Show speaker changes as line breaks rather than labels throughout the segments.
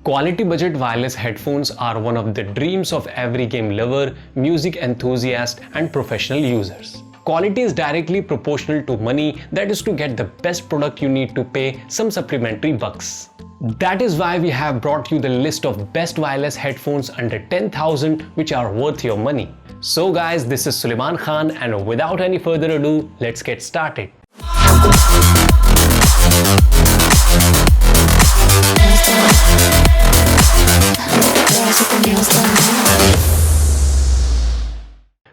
Quality budget wireless headphones are one of the dreams of every game lover, music enthusiast, and professional users. Quality is directly proportional to money, that is, to get the best product you need to pay some supplementary bucks. That is why we have brought you the list of best wireless headphones under 10,000 which are worth your money. So guys, this is Sulaiman Khan, and without any further ado, let's get started.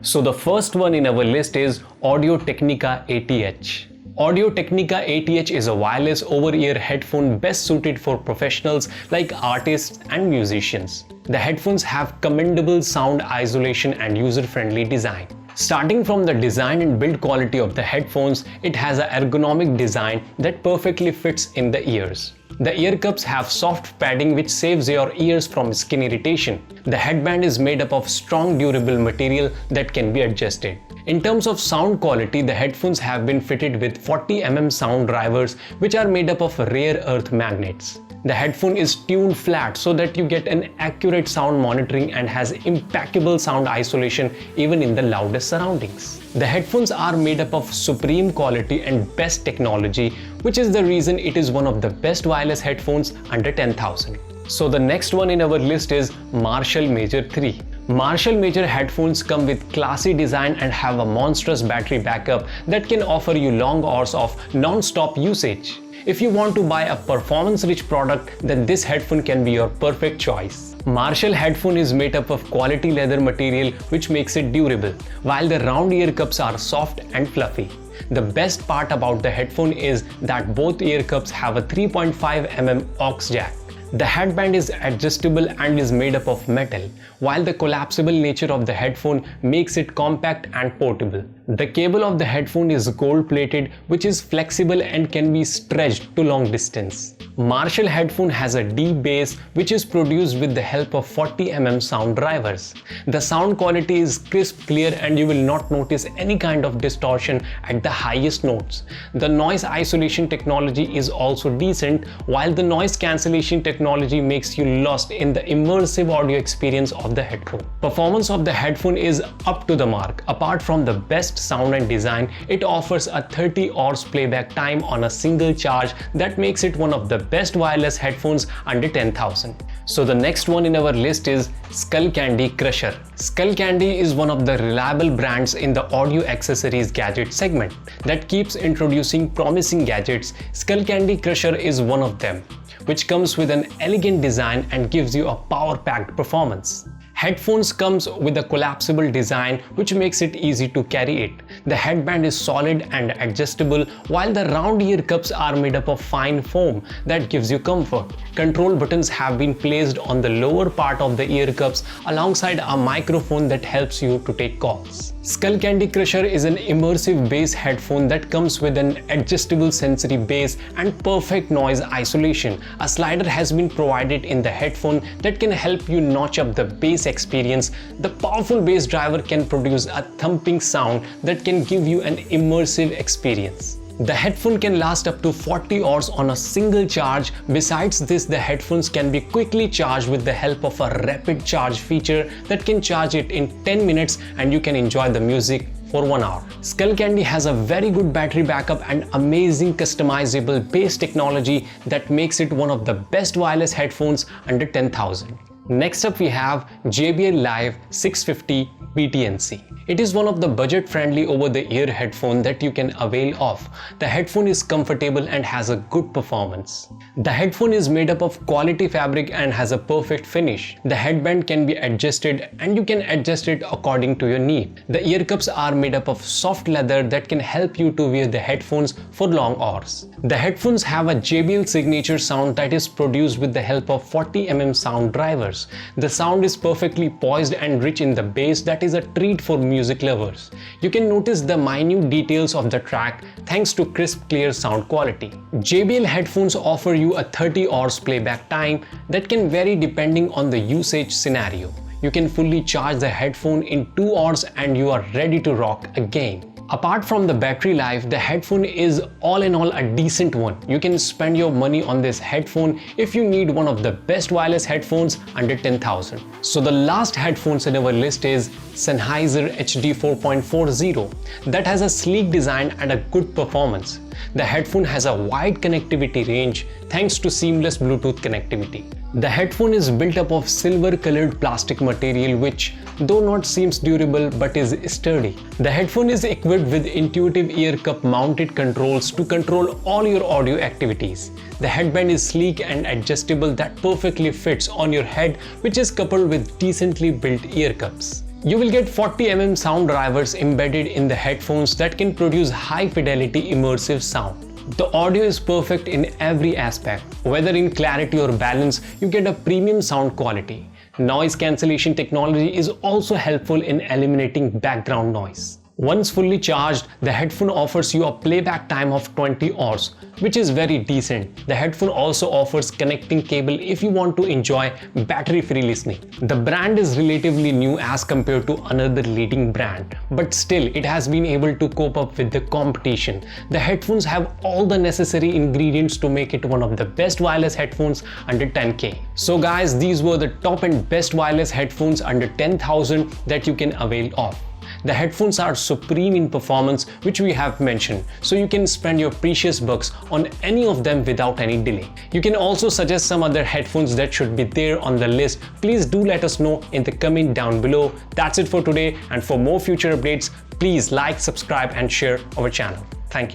So the first one in our list is Audio-Technica AT-H. Audio-Technica AT-H is a wireless over-ear headphone best suited for professionals like artists and musicians. The headphones have commendable sound isolation and user-friendly design. Starting from the design and build quality of the headphones, it has an ergonomic design that perfectly fits in the ears. The ear cups have soft padding which saves your ears from skin irritation. The headband is made up of strong durable material that can be adjusted. In terms of sound quality, the headphones have been fitted with 40 mm sound drivers which are made up of rare earth magnets. The headphone is tuned flat so that you get an accurate sound monitoring and has impeccable sound isolation even in the loudest surroundings. The headphones are made up of supreme quality and best technology, which is the reason it is one of the best wireless headphones under 10,000. So the next one in our list is Marshall Major 3. Marshall Major headphones come with classy design and have a monstrous battery backup that can offer you long hours of non-stop usage. If you want to buy a performance-rich product, then this headphone can be your perfect choice. Marshall headphone is made up of quality leather material which makes it durable, while the round ear cups are soft and fluffy. The best part about the headphone is that both ear cups have a 3.5 mm aux jack. The headband is adjustable and is made up of metal, while the collapsible nature of the headphone makes it compact and portable. The cable of the headphone is gold-plated, which is flexible and can be stretched to long distance. Marshall headphone has a deep bass which is produced with the help of 40 mm sound drivers. The sound quality is crisp, clear, and you will not notice any kind of distortion at the highest notes. The noise isolation technology is also decent, while the noise cancellation technology makes you lost in the immersive audio experience of the headphone. Performance of the headphone is up to the mark. Apart from the best sound and design, it offers a 30 hours playback time on a single charge that makes it one of the best wireless headphones under 10,000. So the next one in our list is Skullcandy Crusher. Skullcandy is one of the reliable brands in the audio accessories gadget segment that keeps introducing promising gadgets. Skullcandy Crusher is one of them, which comes with an elegant design and gives you a power-packed performance. Headphones comes with a collapsible design which makes it easy to carry it. The headband is solid and adjustable, while the round ear cups are made up of fine foam that gives you comfort. Control buttons have been placed on the lower part of the ear cups alongside a microphone that helps you to take calls. Skullcandy Crusher is an immersive bass headphone that comes with an adjustable sensory bass and perfect noise isolation. A slider has been provided in the headphone that can help you notch up the bass experience. The powerful bass driver can produce a thumping sound that can give you an immersive experience. The headphone can last up to 40 hours on a single charge. Besides this, the headphones can be quickly charged with the help of a rapid charge feature that can charge it in 10 minutes and you can enjoy the music for 1 hour. Skullcandy has a very good battery backup and amazing customizable bass technology that makes it one of the best wireless headphones under 10,000. Next up we have JBL Live 650 BTNC. It is one of the budget-friendly over-the-ear headphone that you can avail of. The headphone is comfortable and has a good performance. The headphone is made up of quality fabric and has a perfect finish. The headband can be adjusted and you can adjust it according to your need. The ear cups are made up of soft leather that can help you to wear the headphones for long hours. The headphones have a JBL signature sound that is produced with the help of 40 mm sound drivers. The sound is perfectly poised and rich in the bass that is a treat for music lovers. You can notice the minute details of the track thanks to crisp, clear sound quality. JBL headphones offer you a 30 hours playback time that can vary depending on the usage scenario. You can fully charge the headphone in 2 hours and you are ready to rock again. Apart from the battery life, the headphone is all in all a decent one. You can spend your money on this headphone if you need one of the best wireless headphones under 10,000. So the last headphones in our list is Sennheiser HD 4.40 that has a sleek design and a good performance. The headphone has a wide connectivity range thanks to seamless Bluetooth connectivity. The headphone is built up of silver-colored plastic material which, though not seems durable but is sturdy. The headphone is equipped with intuitive ear cup mounted controls to control all your audio activities. The headband is sleek and adjustable that perfectly fits on your head, which is coupled with decently built ear cups. You will get 40mm sound drivers embedded in the headphones that can produce high-fidelity immersive sound. The audio is perfect in every aspect. Whether in clarity or balance, you get a premium sound quality. Noise cancellation technology is also helpful in eliminating background noise. Once fully charged, the headphone offers you a playback time of 20 hours, which is very decent. The headphone also offers connecting cable if you want to enjoy battery-free listening. The brand is relatively new as compared to another leading brand, but still it has been able to cope up with the competition. The headphones have all the necessary ingredients to make it one of the best wireless headphones under 10K. So guys, these were the top and best wireless headphones under 10,000 that you can avail of. The headphones are supreme in performance, which we have mentioned, so you can spend your precious bucks on any of them without any delay. You can also suggest some other headphones that should be there on the list. Please do let us know in the comment down below. That's it for today, and for more future updates, please like, subscribe and share our channel. Thank you.